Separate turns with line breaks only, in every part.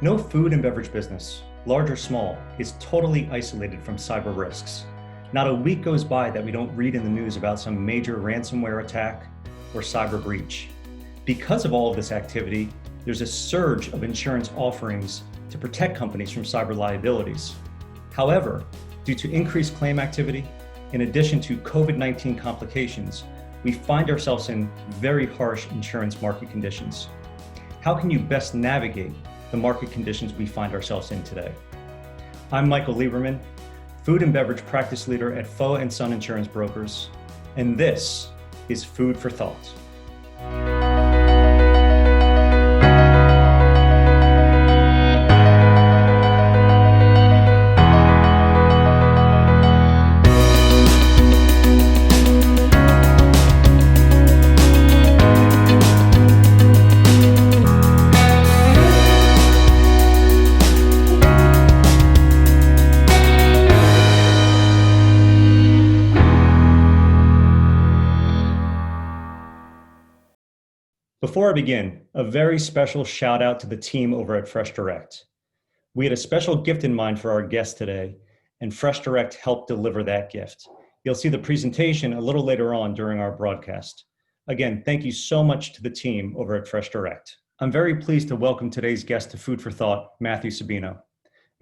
No food and beverage business, large or small, is totally isolated from cyber risks. Not a week goes by that we don't read in the news about some major ransomware attack or cyber breach. Because of all of this activity, there's a surge of insurance offerings to protect companies from cyber liabilities. However, due to increased claim activity, in addition to COVID-19 complications, we find ourselves in very harsh insurance market conditions. How can you best navigate the market conditions we find ourselves in today? I'm Michael Lieberman, food and beverage practice leader at Foa Son Insurance Brokers, and this is Food for Thought. Before I begin, a very special shout out to the team over at Fresh Direct. We had a special gift in mind for our guest today, and Fresh Direct helped deliver that gift. You'll see the presentation a little later on during our broadcast. Again, thank you so much to the team over at Fresh Direct. I'm very pleased to welcome today's guest to Food for Thought, Matthew Sabino.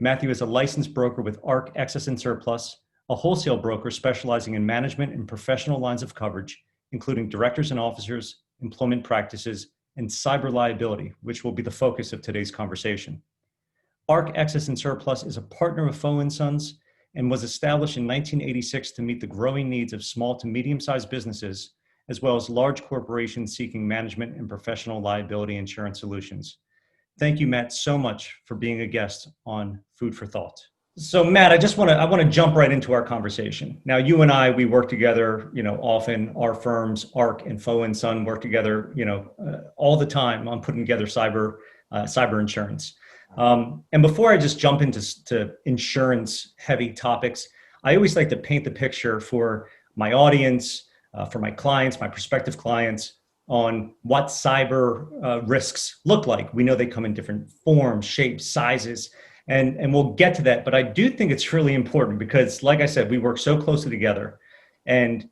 Matthew is a licensed broker with ARC Excess and Surplus, a wholesale broker specializing in management and professional lines of coverage, including directors and officers, employment practices, and cyber liability, which will be the focus of today's conversation. ARC Excess and Surplus is a partner of Foa Sons and was established in 1986 to meet the growing needs of small to medium-sized businesses, as well as large corporations seeking management and professional liability insurance solutions. Thank you, Matt, so much for being a guest on Food for Thought. So Matt, I want to jump right into our conversation. Now, you and I, we work together, often. Our firms, ARC and Foa Son, work together, all the time on putting together cyber insurance. And before I just jump into insurance heavy topics, I always like to paint the picture for my audience, for my clients, my prospective clients, on what cyber risks look like. We know they come in different forms, shapes, sizes. And we'll get to that, but I do think it's really important because, like I said, we work so closely together, and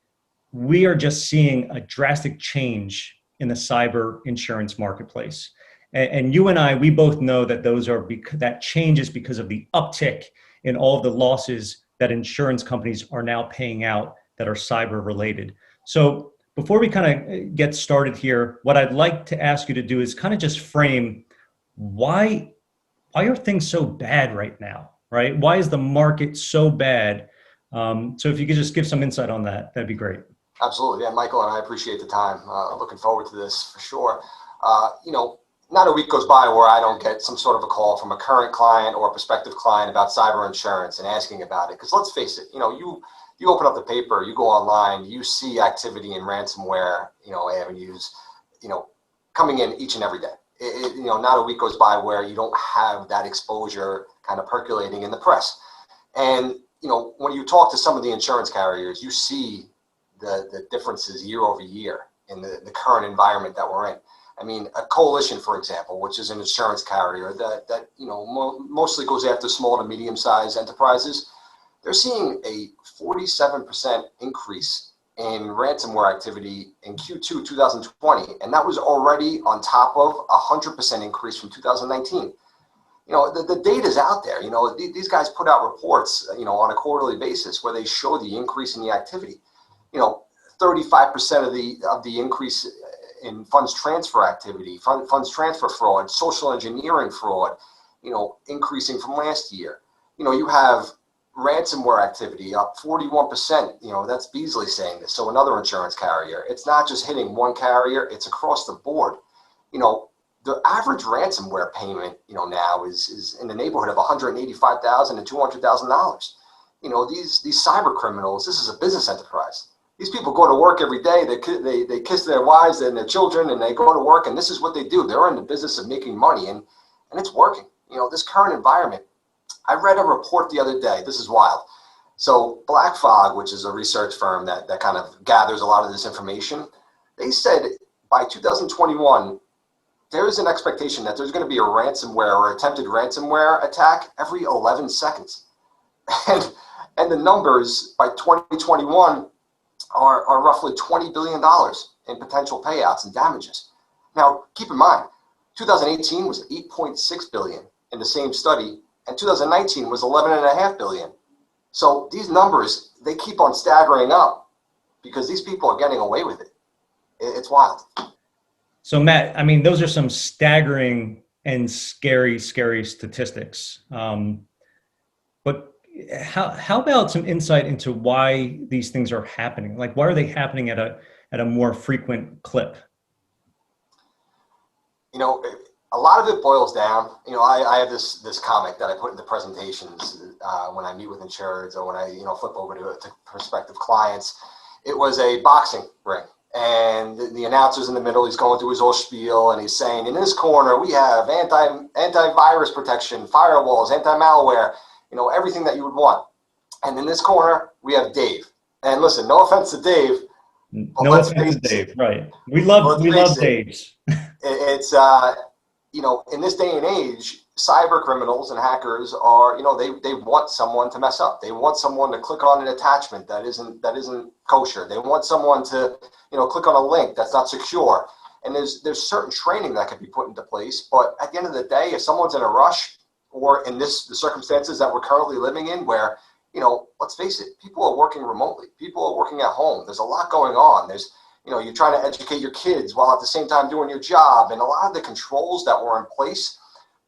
we are just seeing a drastic change in the cyber insurance marketplace. And you and I, we both know that that change is because of the uptick in all of the losses that insurance companies are now paying out that are cyber related. So before we kind of get started here, what I'd like to ask you to do is kind of just frame why are things so bad right now, right? Why is the market so bad? So if you could just give some insight on that, that'd be great.
Absolutely. Yeah, Michael, and I appreciate the time. Looking forward to this for sure. Not a week goes by where I don't get some sort of a call from a current client or a prospective client about cyber insurance and asking about it. Because let's face it, you open up the paper, you go online, you see activity in ransomware, avenues, coming in each and every day. Not a week goes by where you don't have that exposure kind of percolating in the press. And, when you talk to some of the insurance carriers, you see the differences year over year in the current environment that we're in. I mean, a coalition, for example, which is an insurance carrier that mostly goes after small to medium-sized enterprises, they're seeing a 47% increase in ransomware activity in Q2 2020, and that was already on top of 100% increase from 2019. The data's out there. These guys put out reports, on a quarterly basis where they show the increase in the activity. 35% of the increase in funds transfer activity, funds transfer fraud, social engineering fraud, increasing from last year. You have ransomware activity up 41%. That's Beasley saying this. So another insurance carrier. It's not just hitting one carrier, it's across the board. The average ransomware payment, now is in the neighborhood of $185,000 to $200,000. These cyber criminals, this is a business enterprise. These people go to work every day. They kiss their wives and their children, and they go to work, and this is what they do. They're in the business of making money, and it's working. This current environment. I read a report the other day. This is wild. So Black Fog, which is a research firm that kind of gathers a lot of this information, they said by 2021, there is an expectation that there's going to be a ransomware or attempted ransomware attack every 11 seconds. And the numbers by 2021 are roughly $20 billion in potential payouts and damages. Now, keep in mind, 2018 was 8.6 billion in the same study, and 2019 was 11.5 billion. So these numbers, they keep on staggering up because these people are getting away with it. It's wild.
So Matt, I mean, those are some staggering and scary statistics. But how about some insight into why these things are happening? Like, why are they happening at a more frequent clip?
You know, a lot of it boils down. You know, I have this comic that I put into presentations when I meet with insureds or when I flip over to prospective clients. It was a boxing ring. And the announcer's in the middle. He's going through his whole spiel, and he's saying, in this corner, we have antivirus protection, firewalls, anti-malware, everything that you would want. And in this corner, we have Dave. And listen, no offense to Dave.
No offense to Dave, right. We love Daves.
It's, in this day and age, cyber criminals and hackers are, they want someone to mess up. They want someone to click on an attachment that isn't kosher. They want someone to, click on a link that's not secure. And there's certain training that can be put into place. But at the end of the day, if someone's in a rush, or in the circumstances that we're currently living in where, let's face it, people are working remotely. People are working at home. There's a lot going on. There's, you're trying to educate your kids while at the same time doing your job. And a lot of the controls that were in place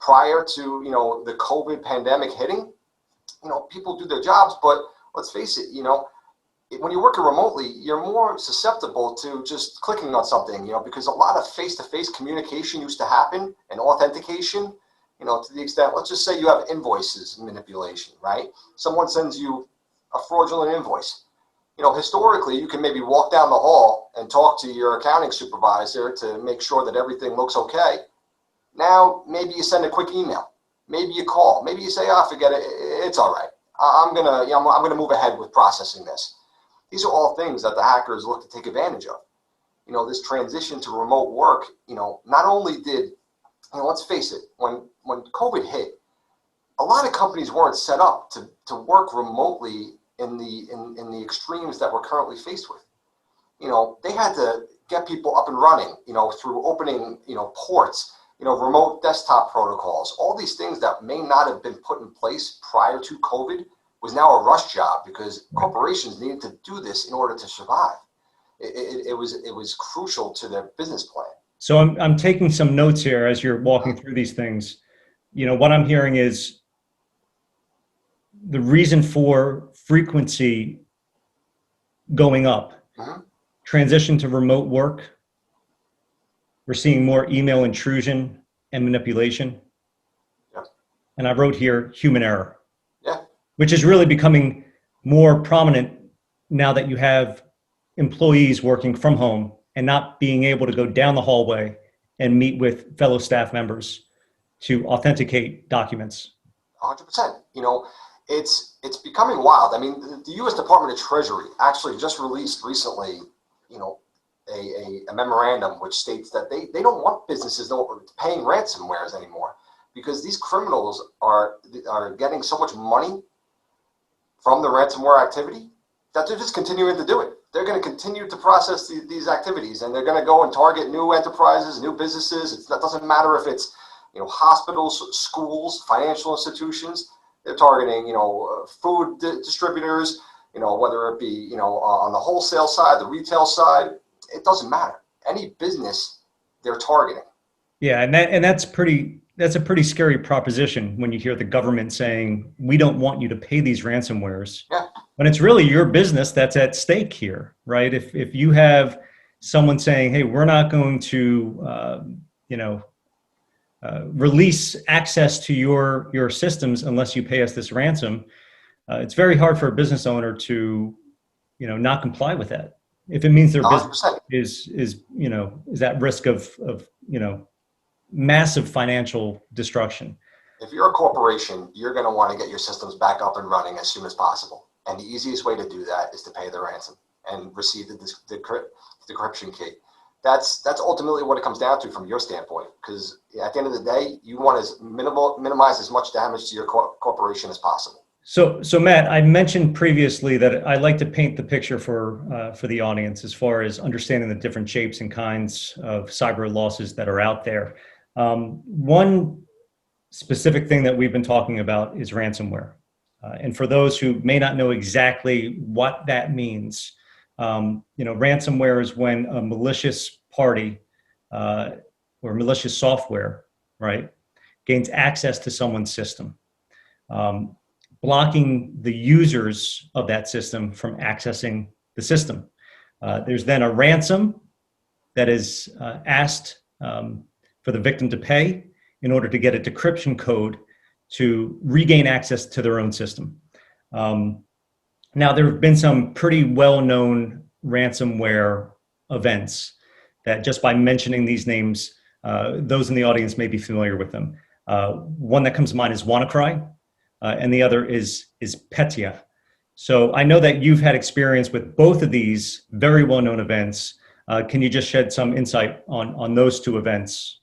prior to, the COVID pandemic hitting, people do their jobs, but let's face it, when you're working remotely, you're more susceptible to just clicking on something, because a lot of face-to-face communication used to happen and authentication, to the extent, let's just say you have invoices manipulation, right? Someone sends you a fraudulent invoice. Historically, you can maybe walk down the hall and talk to your accounting supervisor to make sure that everything looks okay. Now, maybe you send a quick email. Maybe you call. Maybe you say, forget it. It's all right. I'm gonna move ahead with processing this. These are all things that the hackers look to take advantage of. This transition to remote work, not only did, let's face it, when COVID hit, a lot of companies weren't set up to work remotely in the extremes that we're currently faced with. They had to get people up and running, through opening, ports, remote desktop protocols. All these things that may not have been put in place prior to COVID was now a rush job because corporations needed to do this in order to survive. It was crucial to their business plan.
So I'm taking some notes here as you're walking through these things. What I'm hearing is the reason for frequency going up, transition to remote work. We're seeing more email intrusion and manipulation.
Yeah.
And I wrote here human error, which is really becoming more prominent now that you have employees working from home and not being able to go down the hallway and meet with fellow staff members to authenticate documents.
100%. It's becoming wild. I mean, the U.S. Department of Treasury actually just released recently, a memorandum which states that they don't want businesses paying ransomwares anymore because these criminals are getting so much money from the ransomware activity that they're just continuing to do it. They're going to continue to process these activities, and they're going to go and target new enterprises, new businesses. That doesn't matter if it's hospitals, schools, financial institutions. They're targeting food distributors, whether it be on the wholesale side, the retail side. It doesn't matter. Any business they're targeting.
Yeah, and that's a pretty scary proposition when you hear the government saying, we don't want you to pay these ransomwares.
Yeah.
When it's really your business that's at stake here, right? If you have someone saying, hey, we're not going to, release access to your systems unless you pay us this ransom, it's very hard for a business owner to, not comply with that. If it means their
100%.
business is at risk of massive financial destruction.
If you're a corporation, you're going to want to get your systems back up and running as soon as possible. And the easiest way to do that is to pay the ransom and receive the decryption key. that's ultimately what it comes down to from your standpoint. Because at the end of the day, you want to minimize as much damage to your corporation as possible.
So Matt, I mentioned previously that I like to paint the picture for the audience as far as understanding the different shapes and kinds of cyber losses that are out there. One specific thing that we've been talking about is ransomware. And for those who may not know exactly what that means, ransomware is when a malicious party or malicious software, right, gains access to someone's system, blocking the users of that system from accessing the system. There's then a ransom that is asked for the victim to pay in order to get a decryption code to regain access to their own system. Now, there have been some pretty well-known ransomware events that just by mentioning these names, those in the audience may be familiar with them. One that comes to mind is WannaCry, and the other is Petya. So I know that you've had experience with both of these very well-known events. Can you just shed some insight on those two events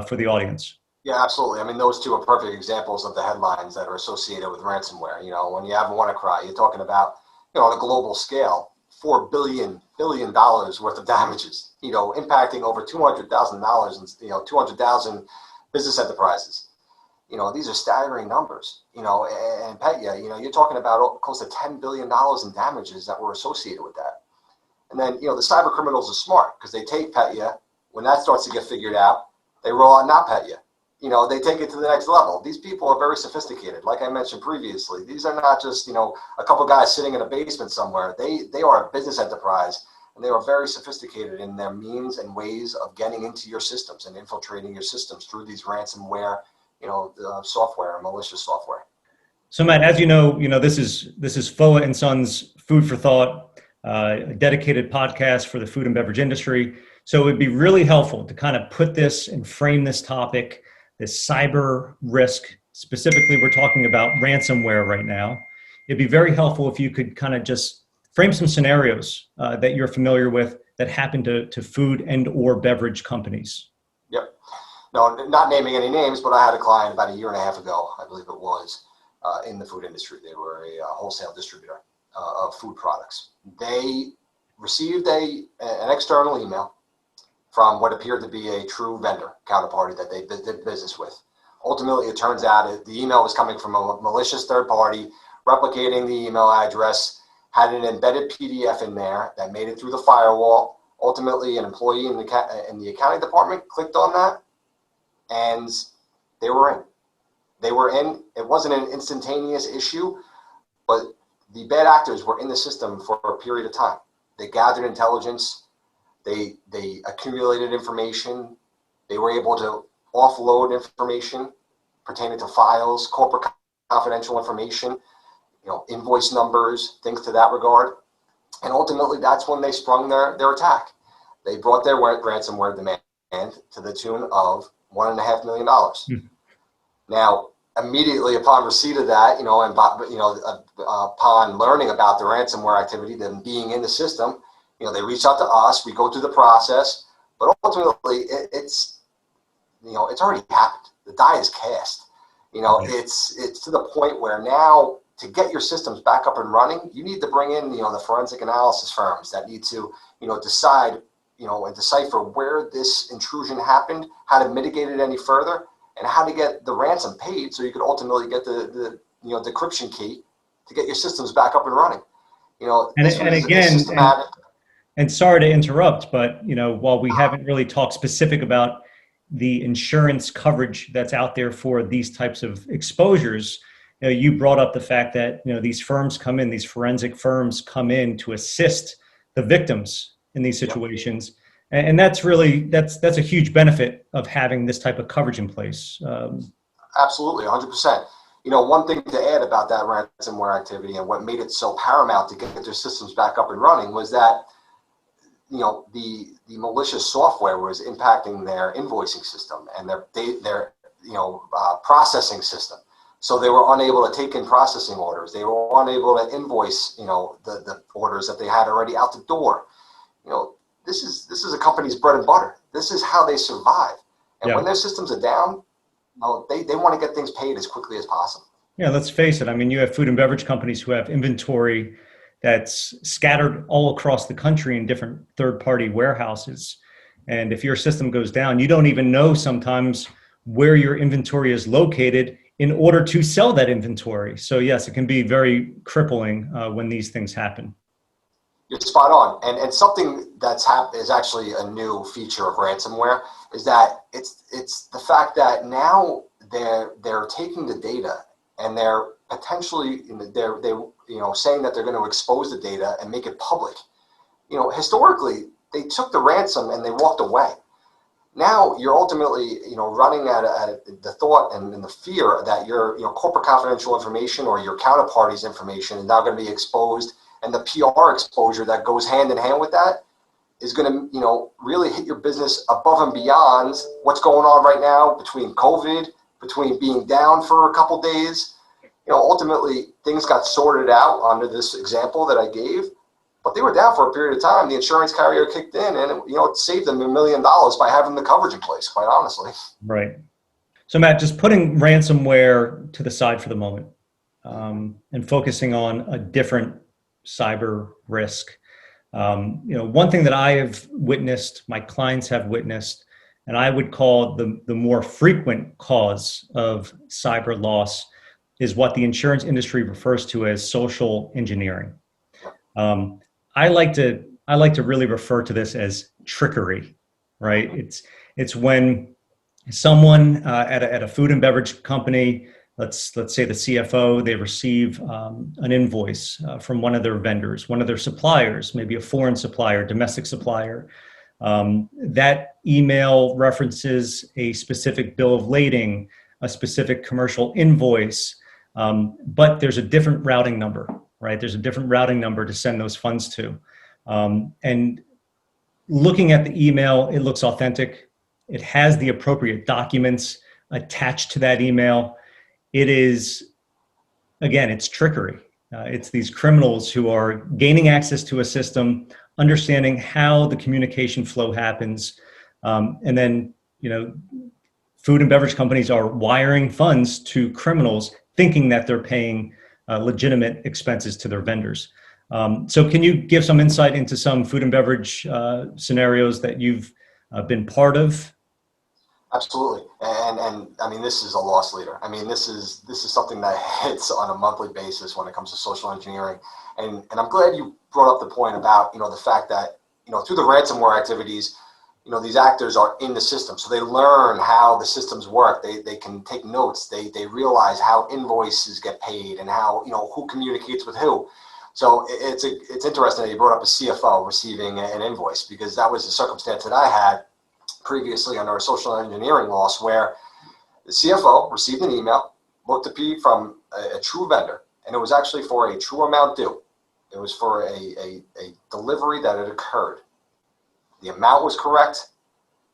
for the audience?
Yeah, absolutely. I mean, those two are perfect examples of the headlines that are associated with ransomware. When you have WannaCry, you're talking about, on a global scale, $4 billion worth of damages, impacting over $200,000 and, 200,000 business enterprises. These are staggering numbers, and Petya, you're talking about close to $10 billion in damages that were associated with that. And then, the cyber criminals are smart because they take Petya. When that starts to get figured out, they roll out NotPetya. They take it to the next level. These people are very sophisticated. Like I mentioned previously, these are not just, a couple guys sitting in a basement somewhere. They are a business enterprise, and they are very sophisticated in their means and ways of getting into your systems and infiltrating your systems through these ransomware, software and malicious software.
So Matt, as you know, this is Foa Son's Food for Thought, a dedicated podcast for the food and beverage industry. So it would be really helpful to kind of put this and frame this topic, this cyber risk. Specifically, we're talking about ransomware right now. It'd be very helpful if you could kind of just frame some scenarios that you're familiar with that happen to food and or beverage companies.
Yep. No, not naming any names, but I had a client about a year and a half ago, I believe it was, in the food industry. They were a wholesale distributor of food products. They received an external email from what appeared to be a true vendor counterparty that they did business with. Ultimately, it turns out the email was coming from a malicious third party, replicating the email address, had an embedded PDF in there that made it through the firewall. Ultimately, an employee in the accounting department clicked on that, and they were in. They were in. It wasn't an instantaneous issue, but the bad actors were in the system for a period of time. They gathered intelligence. They accumulated information. They were able to offload information pertaining to files, corporate confidential information, invoice numbers, things to that regard. And ultimately, that's when they sprung their attack. They brought their ransomware demand to the tune of $1.5 million. Mm-hmm. Now, immediately upon receipt of that, upon learning about the ransomware activity, them being in the system, they reach out to us. We go through the process, but ultimately, it's already happened. The die is cast. It's to the point where now to get your systems back up and running, you need to bring in the forensic analysis firms that need to decide and decipher where this intrusion happened, how to mitigate it any further, and how to get the ransom paid so you could ultimately get the decryption key to get your systems back up and running.
And sorry to interrupt, but while we haven't really talked specific about the insurance coverage that's out there for these types of exposures, you brought up the fact that these firms come in, these forensic firms come in to assist the victims in these situations, and that's a huge benefit of having this type of coverage in place.
Absolutely, 100%. One thing to add about that ransomware activity and what made it so paramount to get their systems back up and running was that the malicious software was impacting their invoicing system and their processing system. So they were unable to take in processing orders. They were unable to invoice, the orders that they had already out the door. this is a company's bread and butter. This is how they survive. And
Yeah.
when their systems are down, they want to get things paid as quickly as possible.
Yeah, let's face it. I mean, you have food and beverage companies who have inventory that's scattered all across the country in different third-party warehouses. And if your system goes down, you don't even know sometimes where your inventory is located in order to sell that inventory. So yes, it can be very crippling when these things happen.
You're spot on. And something that's happened is actually a new feature of ransomware is that it's the fact that now they're taking the data and they're potentially saying that they're going to expose the data and make it public. Historically they took the ransom and they walked away. Now you're ultimately running at the thought and the fear that your corporate confidential information or your counterparty's information is now going to be exposed, and the PR exposure that goes hand in hand with that is going to really hit your business above and beyond what's going on right now between COVID, between being down for a couple days. Ultimately things got sorted out under this example that I gave, but they were down for a period of time. The insurance carrier kicked in, and it saved them $1 million by having the coverage in place, quite honestly.
Right. So Matt, just putting ransomware to the side for the moment, and focusing on a different cyber risk. One thing that I have witnessed, my clients have witnessed, and I would call the more frequent cause of cyber loss is what the insurance industry refers to as social engineering. I like to really refer to this as trickery, right? It's when someone at a food and beverage company, let's say the CFO, they receive an invoice from one of their vendors, one of their suppliers, maybe a foreign supplier, domestic supplier. That email references a specific bill of lading, a specific commercial invoice, but there's a different routing number, right? There's a different routing number to send those funds to. And looking at the email, it looks authentic. It has the appropriate documents attached to that email. It is, again, it's trickery. It's these criminals who are gaining access to a system, understanding how the communication flow happens. And then, food and beverage companies are wiring funds to criminals thinking that they're paying legitimate expenses to their vendors. So can you give some insight into some food and beverage scenarios that you've been part of?
Absolutely. And I mean, this is a loss leader. I mean, this is something that hits on a monthly basis when it comes to social engineering. And I'm glad you brought up the point about, the fact that, through the ransomware activities, these actors are in the system. So they learn how the systems work. They can take notes. They realize how invoices get paid and how, who communicates with who. So it's interesting that you brought up a CFO receiving an invoice, because that was a circumstance that I had previously under a social engineering loss, where the CFO received an email, looked to be from a true vendor, and it was actually for a true amount due. It was for a delivery that had occurred. The amount was correct.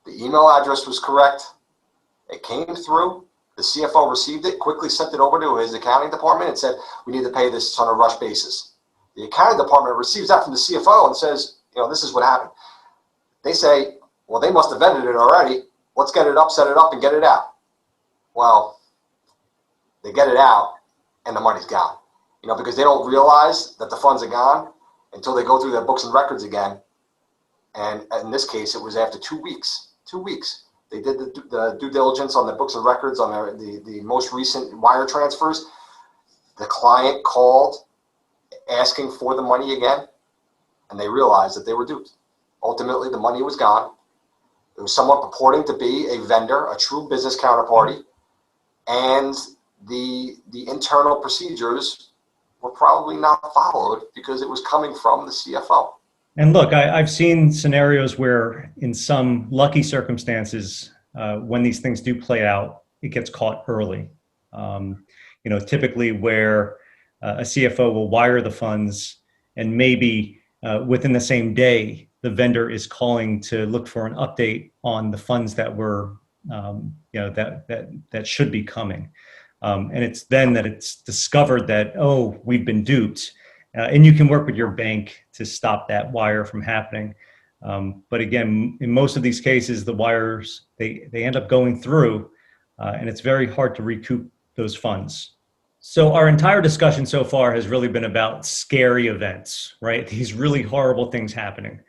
The email address was correct. It came through. The CFO received it, quickly sent it over to his accounting department and said, we need to pay this on a rush basis. The accounting department receives that from the CFO and says, this is what happened. They say, well, they must have vended it already. Let's get it up, set it up, and get it out. Well, they get it out, and the money's gone. Because they don't realize that the funds are gone until they go through their books and records again. And in this case, it was after 2 weeks. 2 weeks. They did the due diligence on the books and records on the most recent wire transfers. The client called asking for the money again, and they realized that they were duped. Ultimately, the money was gone. It was someone purporting to be a vendor, a true business counterparty, and the internal procedures were probably not followed because it was coming from the CFO.
And look, I've seen scenarios where in some lucky circumstances, when these things do play out, it gets caught early. Typically where a CFO will wire the funds, and maybe within the same day, the vendor is calling to look for an update on the funds that were, that should be coming. And it's then that it's discovered that, oh, we've been duped. And you can work with your bank to stop that wire from happening. But again, in most of these cases, the wires, they end up going through, and it's very hard to recoup those funds. So our entire discussion so far has really been about scary events, right? These really horrible things happening.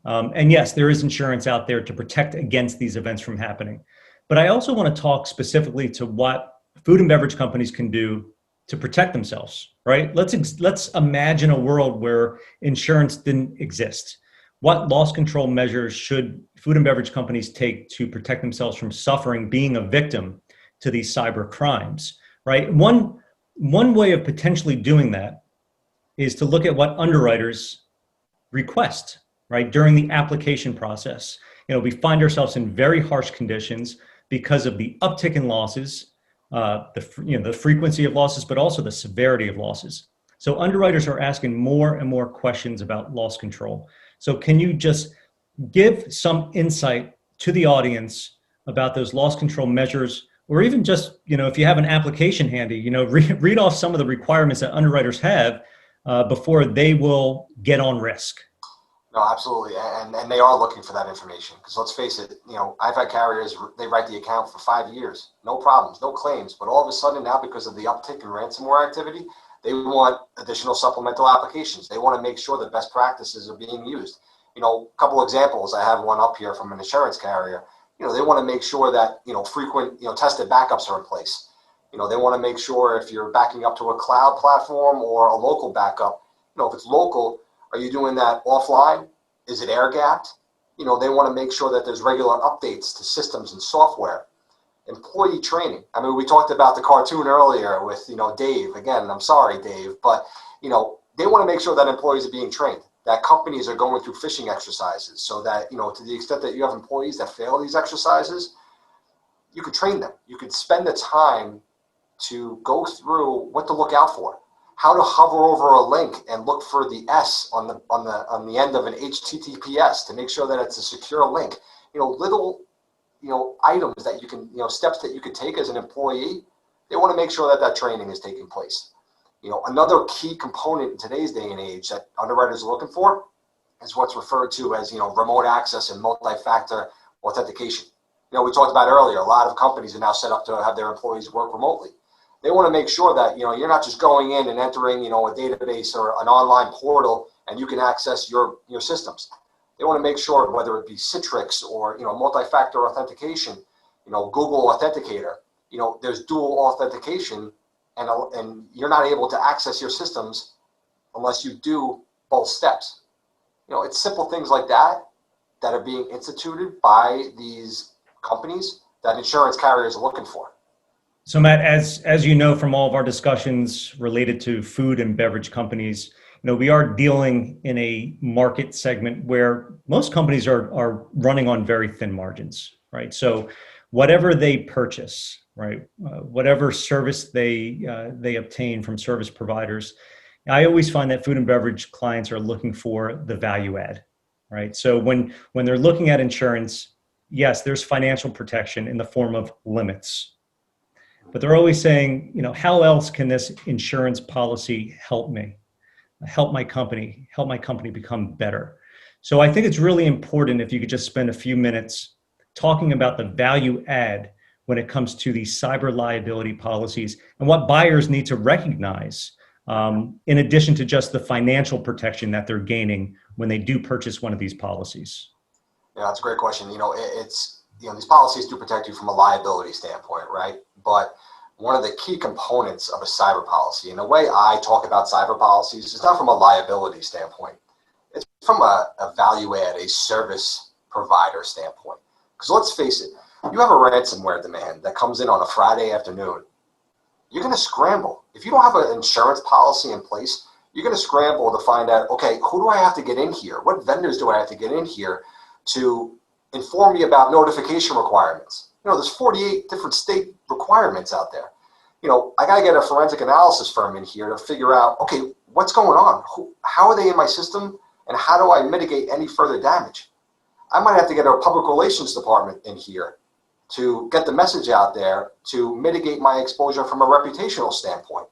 And yes, there is insurance out there to protect against these events from happening. But I also want to talk specifically to what food and beverage companies can do to protect themselves, right? Let's imagine a world where insurance didn't exist. What loss control measures should food and beverage companies take to protect themselves from suffering, being a victim to these cyber crimes, right? One way of potentially doing that is to look at what underwriters request, right, during the application process. We find ourselves in very harsh conditions because of the uptick in losses, the frequency of losses, but also the severity of losses. So underwriters are asking more and more questions about loss control. So can you just give some insight to the audience about those loss control measures, or even just, if you have an application handy, read off some of the requirements that underwriters have before they will get on risk.
No, absolutely. And they are looking for that information because let's face it, I've had carriers, they write the account for 5 years, no problems, no claims. But all of a sudden now, because of the uptick in ransomware activity, they want additional supplemental applications. They want to make sure that best practices are being used. A couple examples, I have one up here from an insurance carrier. They want to make sure that, frequent, tested backups are in place. They want to make sure if you're backing up to a cloud platform or a local backup, if it's local, are you doing that offline? Is it air gapped? They want to make sure that there's regular updates to systems and software. Employee training. I mean, we talked about the cartoon earlier with, Dave. Again, I'm sorry, Dave, but, they want to make sure that employees are being trained, that companies are going through phishing exercises so that, to the extent that you have employees that fail these exercises, you could train them. You could spend the time to go through what to look out for, how to hover over a link and look for the S on the end of an HTTPS to make sure that it's a secure link. Little items that you can, steps that you could take as an employee. They want to make sure that that training is taking place. Another key component in today's day and age that underwriters are looking for is what's referred to as, remote access and multi-factor authentication. We talked about earlier, a lot of companies are now set up to have their employees work remotely. They want to make sure that, you're not just going in and entering, a database or an online portal and you can access your systems. They want to make sure, whether it be Citrix or, multi-factor authentication, Google Authenticator, there's dual authentication and you're not able to access your systems unless you do both steps. It's simple things like that that are being instituted by these companies that insurance carriers are looking for.
So Matt, as you know from all of our discussions related to food and beverage companies, we are dealing in a market segment where most companies are running on very thin margins, right? So whatever they purchase, right, whatever service they obtain from service providers, I always find that food and beverage clients are looking for the value add, right? So when they're looking at insurance, yes, there's financial protection in the form of limits. But they're always saying, how else can this insurance policy help me, help my company become better? So I think it's really important if you could just spend a few minutes talking about the value add when it comes to these cyber liability policies and what buyers need to recognize in addition to just the financial protection that they're gaining when they do purchase one of these policies.
Yeah, that's a great question. It's these policies do protect you from a liability standpoint, right? But one of the key components of a cyber policy, and the way I talk about cyber policies is not from a liability standpoint. It's from a value add, a service provider standpoint. Because let's face it, you have a ransomware demand that comes in on a Friday afternoon, you're going to scramble. If you don't have an insurance policy in place, you're going to scramble to find out, okay, who do I have to get in here? What vendors do I have to get in here to inform me about notification requirements? There's 48 different state requirements out there. I got to get a forensic analysis firm in here to figure out, okay, what's going on? How are they in my system? And how do I mitigate any further damage? I might have to get a public relations department in here to get the message out there to mitigate my exposure from a reputational standpoint.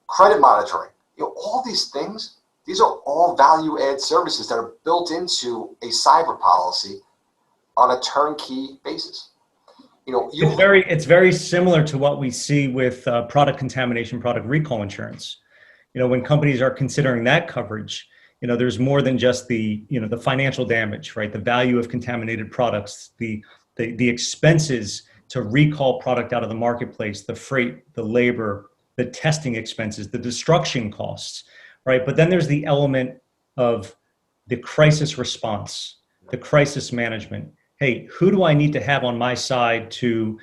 Credit monitoring, all these things These are all value add services that are built into a cyber policy on a turnkey basis.
It's very similar to what we see with product contamination, product recall insurance. When companies are considering that coverage, there's more than just the financial damage, right? The value of contaminated products, the expenses to recall product out of the marketplace, the freight, the labor, the testing expenses, the destruction costs, right? But then there's the element of the crisis response, the crisis management. Hey, who do I need to have on my side to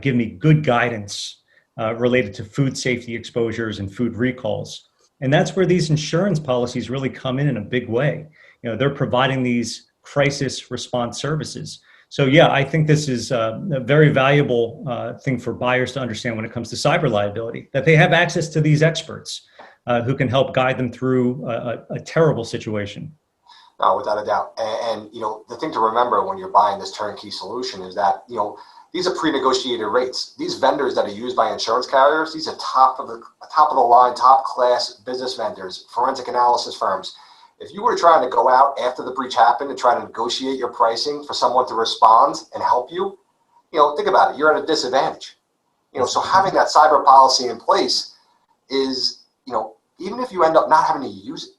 give me good guidance related to food safety exposures and food recalls? And that's where these insurance policies really come in a big way. They're providing these crisis response services. So yeah, I think this is a very valuable thing for buyers to understand when it comes to cyber liability, that they have access to these experts who can help guide them through a terrible situation.
No, without a doubt. And the thing to remember when you're buying this turnkey solution is that, these are pre-negotiated rates. These vendors that are used by insurance carriers, these are top of the line, top class business vendors, forensic analysis firms. If you were trying to go out after the breach happened and try to negotiate your pricing for someone to respond and help you, think about it. You're at a disadvantage. So having that cyber policy in place is, even if you end up not having to use it,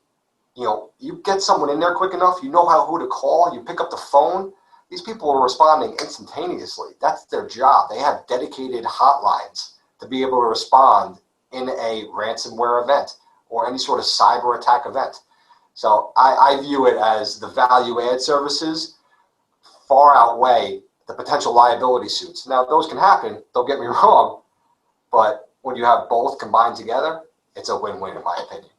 you get someone in there quick enough, who to call, you pick up the phone. These people are responding instantaneously. That's their job. They have dedicated hotlines to be able to respond in a ransomware event or any sort of cyber attack event. So I view it as the value add services far outweigh the potential liability suits. Now, those can happen, don't get me wrong, but when you have both combined together, it's a win-win in my opinion.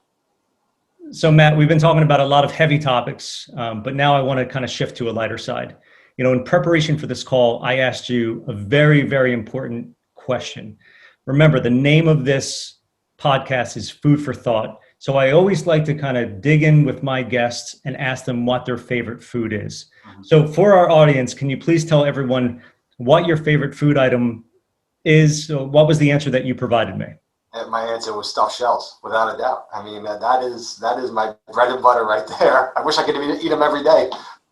So Matt, we've been talking about a lot of heavy topics, but now I want to kind of shift to a lighter side. In preparation for this call, I asked you a very, very important question. Remember, the name of this podcast is Food for Thought. So I always like to kind of dig in with my guests and ask them what their favorite food is. So for our audience, can you please tell everyone what your favorite food item is? So what was the answer that you provided me?
And my answer was stuffed shells, without a doubt. I mean, that is my bread and butter right there. I wish I could eat them every day.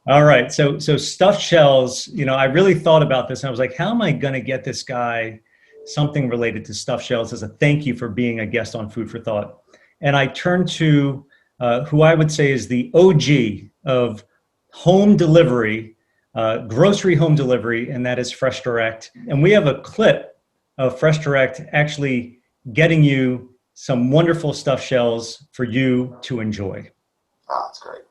All right. So stuffed shells, I really thought about this and I was like, how am I going to get this guy something related to stuffed shells as a thank you for being a guest on Food for Thought? And I turned to who I would say is the OG of home delivery, grocery home delivery, and that is Fresh Direct. And we have a clip of Fresh Direct actually getting you some wonderful stuffed shells for you to enjoy.
Oh, that's great.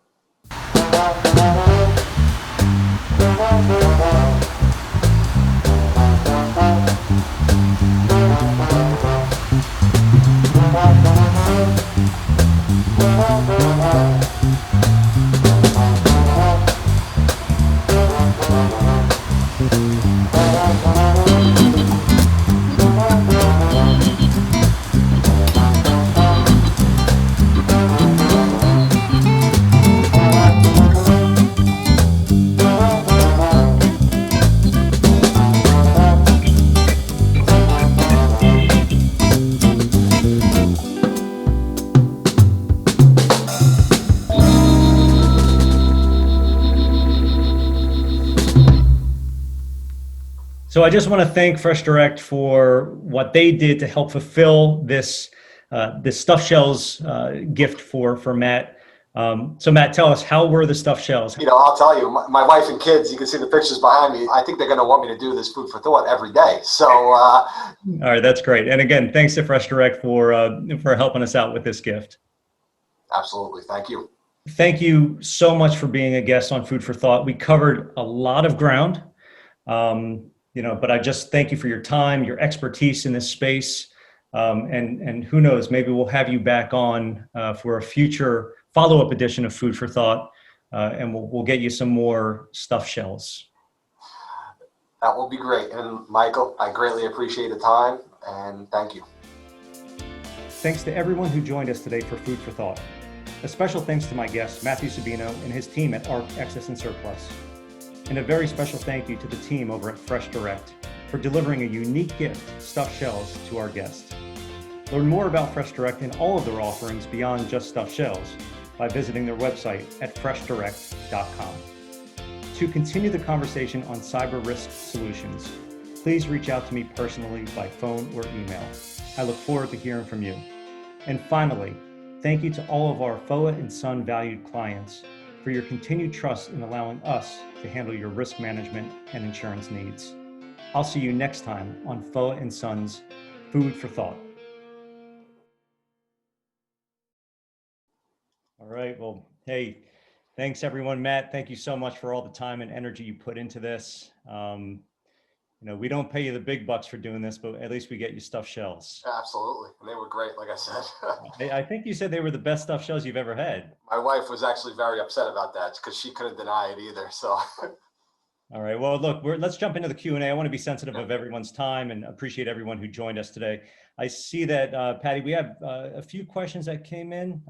So I just want to thank Fresh Direct for what they did to help fulfill this stuffed shells gift for Matt. So Matt, tell us, how were the stuffed shells?
I'll tell you, my wife and kids, you can see the pictures behind me. I think they're going to want me to do this Food for Thought every day. So,
all right, that's great. And again, thanks to Fresh Direct for helping us out with this gift.
Absolutely. Thank you.
Thank you so much for being a guest on Food for Thought. We covered a lot of ground. But I just thank you for your time, your expertise in this space. And who knows, maybe we'll have you back on for a future follow-up edition of Food for Thought, and we'll get you some more stuffed shells.
That will be great. And Michael, I greatly appreciate the time, and thank you.
Thanks to everyone who joined us today for Food for Thought. A special thanks to my guest, Matthew Sabino, and his team at ARC Excess and Surplus. And a very special thank you to the team over at Fresh Direct for delivering a unique gift, stuffed shells, to our guests. Learn more about Fresh Direct and all of their offerings beyond just stuffed shells by visiting their website at freshdirect.com. To continue the conversation on cyber risk solutions, please reach out to me personally by phone or email. I look forward to hearing from you. And finally, thank you to all of our Foa Son valued clients for your continued trust in allowing us to handle your risk management and insurance needs. I'll see you next time on Foa Son's Food for Thought. All right, well, hey, thanks everyone. Matt, thank you so much for all the time and energy you put into this. We don't pay you the big bucks for doing this, but at least we get you stuffed shells.
Absolutely. And they were great, like I said.
I think you said they were the best stuffed shells you've ever had.
My wife was actually very upset about that because she couldn't deny it either. So.
All right. Well, look, let's jump into the Q&A. I want to be sensitive of everyone's time and appreciate everyone who joined us today. I see that, Patty, we have a few questions that came in.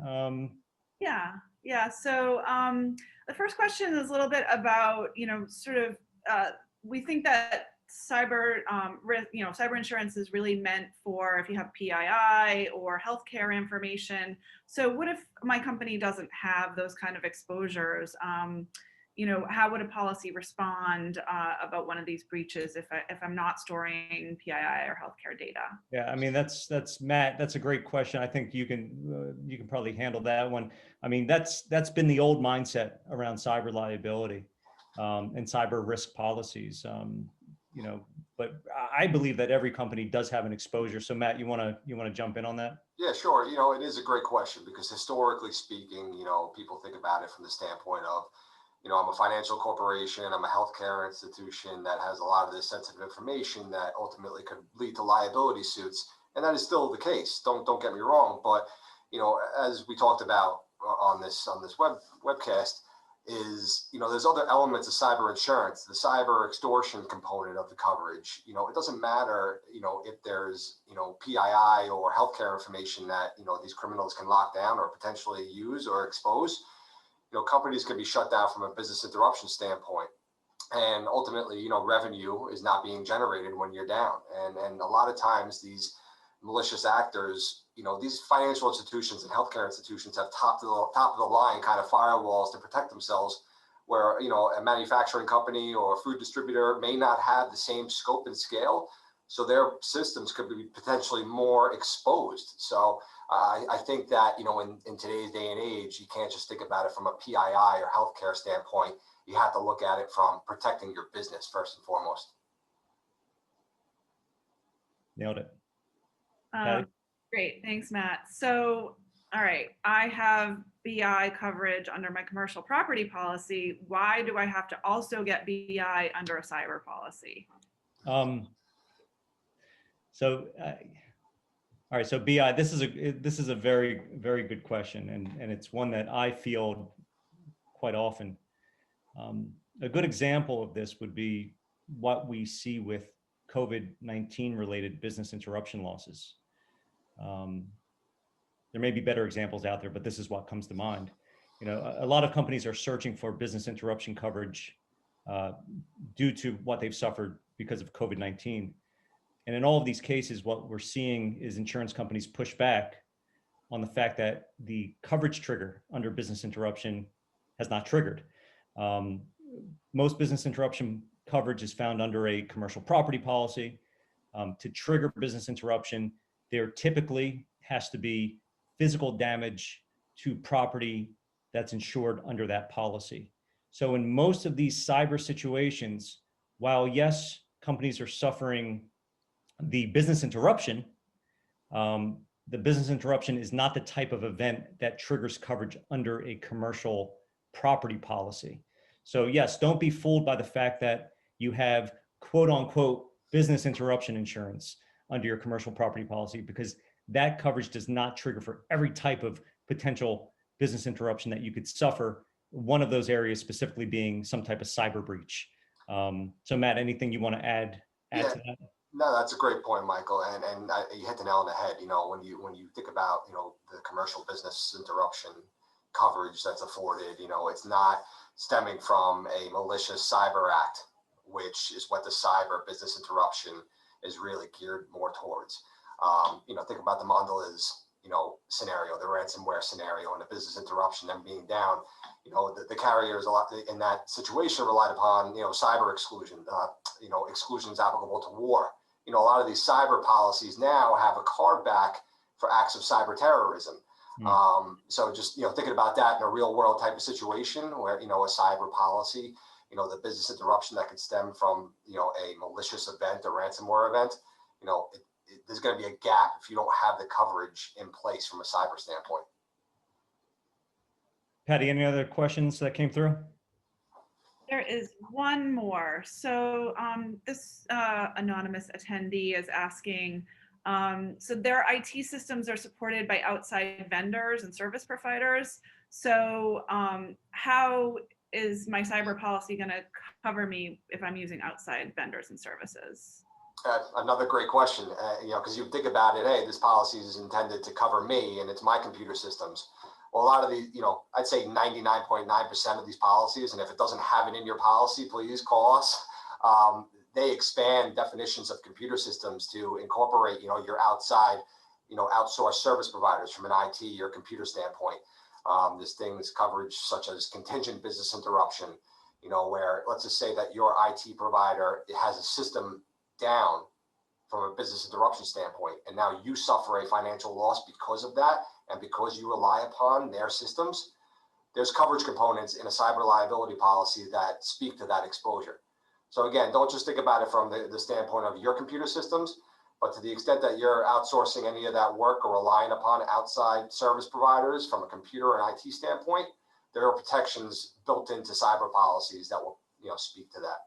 Yeah. So the first question is a little bit about, we think that cyber cyber insurance is really meant for if you have PII or healthcare information. So what if my company doesn't have those kind of exposures? How would a policy respond about one of these breaches if I'm not storing PII or healthcare data?
Yeah, I mean, that's Matt. That's a great question. I think you can probably handle that one. I mean, that's been the old mindset around cyber liability and cyber risk policies. But I believe that every company does have an exposure. So Matt, you want to jump in on that?
Yeah, sure. It is a great question because historically speaking, people think about it from the standpoint of, I'm a financial corporation, I'm a healthcare institution that has a lot of this sensitive information that ultimately could lead to liability suits. And that is still the case. Don't get me wrong. But, as we talked about on this webcast is, there's other elements of cyber insurance, the cyber extortion component of the coverage. It doesn't matter, if there's, PII or healthcare information that, these criminals can lock down or potentially use or expose. Companies can be shut down from a business interruption standpoint. And ultimately, revenue is not being generated when you're down. And a lot of times these malicious actors, these financial institutions and healthcare institutions have top of the line kind of firewalls to protect themselves where, a manufacturing company or a food distributor may not have the same scope and scale. So their systems could be potentially more exposed. So I think that, in today's day and age, you can't just think about it from a PII or healthcare standpoint. You have to look at it from protecting your business first and foremost.
Nailed it.
Great. Thanks, Matt. So, all right, I have BI coverage under my commercial property policy. Why do I have to also get BI under a cyber policy?
All right, so BI, this is a very, very good question, and it's one that I field quite often. A good example of this would be what we see with COVID-19 related business interruption losses. There may be better examples out there, but this is what comes to mind. A lot of companies are searching for business interruption coverage due to what they've suffered because of COVID-19. And in all of these cases, what we're seeing is insurance companies push back on the fact that the coverage trigger under business interruption has not triggered. Most business interruption coverage is found under a commercial property policy. To trigger business interruption, there typically has to be physical damage to property that's insured under that policy. So in most of these cyber situations, while yes, companies are suffering the business interruption, the business interruption is not the type of event that triggers coverage under a commercial property policy. So yes, don't be fooled by the fact that you have quote unquote business interruption insurance under your commercial property policy, because that coverage does not trigger for every type of potential business interruption that you could suffer, one of those areas specifically being some type of cyber breach. So Matt, anything you want to add to that?
No, that's a great point, Michael, and you hit the nail on the head. When you think about the commercial business interruption coverage that's afforded, it's not stemming from a malicious cyber act, which is what the cyber business interruption is really geared more towards. Think about the Mondelez scenario, the ransomware scenario, and the business interruption, them being down, the carriers a lot in that situation relied upon, cyber exclusion, exclusions applicable to war. A lot of these cyber policies now have a carve back for acts of cyber terrorism. So just, thinking about that in a real world type of situation where, a cyber policy, the business interruption that could stem from, a malicious event, a ransomware event, there's going to be a gap if you don't have the coverage in place from a cyber standpoint.
Patty, any other questions that came through?
There is one more. So this anonymous attendee is asking, so their IT systems are supported by outside vendors and service providers. So how is my cyber policy going to cover me if I'm using outside vendors and services?
Another great question, because you think about it, hey, this policy is intended to cover me and it's my computer systems. Well, a lot of these, I'd say 99.9% of these policies, and if it doesn't have it in your policy, please call us. They expand definitions of computer systems to incorporate, your outside, outsourced service providers from an IT or computer standpoint. There's things coverage such as contingent business interruption, where let's just say that your IT provider has a system down from a business interruption standpoint, and now you suffer a financial loss because of that, and because you rely upon their systems. There's coverage components in a cyber liability policy that speak to that exposure. So again, don't just think about it from the standpoint of your computer systems, but to the extent that you're outsourcing any of that work or relying upon outside service providers from a computer and IT standpoint, there are protections built into cyber policies that will, speak to that.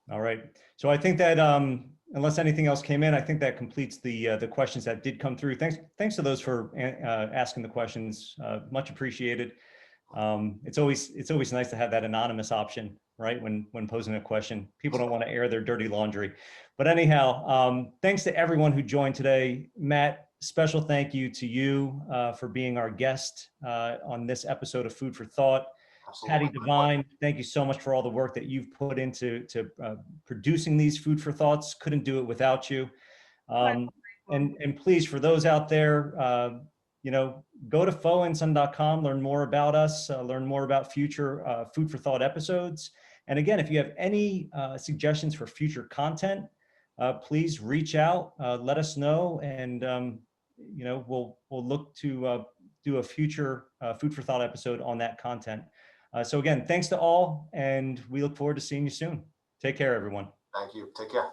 All right. So I think that unless anything else came in, I think that completes the questions that did come through. Thanks to those for asking the questions. Much appreciated. It's always nice to have that anonymous option, right? When posing a question, people don't want to air their dirty laundry. But anyhow, thanks to everyone who joined today. Matt, special thank you to you for being our guest on this episode of Food for Thought.
Absolutely.
Patty Devine, thank you so much for all the work that you've put into producing these Food for Thoughts. Couldn't do it without you. And please, for those out there, go to foason.com, learn more about us, learn more about future Food for Thought episodes. And again, if you have any suggestions for future content, please reach out, let us know, and we'll look to do a future Food for Thought episode on that content. So again, thanks to all, and we look forward to seeing you soon. Take care, everyone.
Thank you. Take care.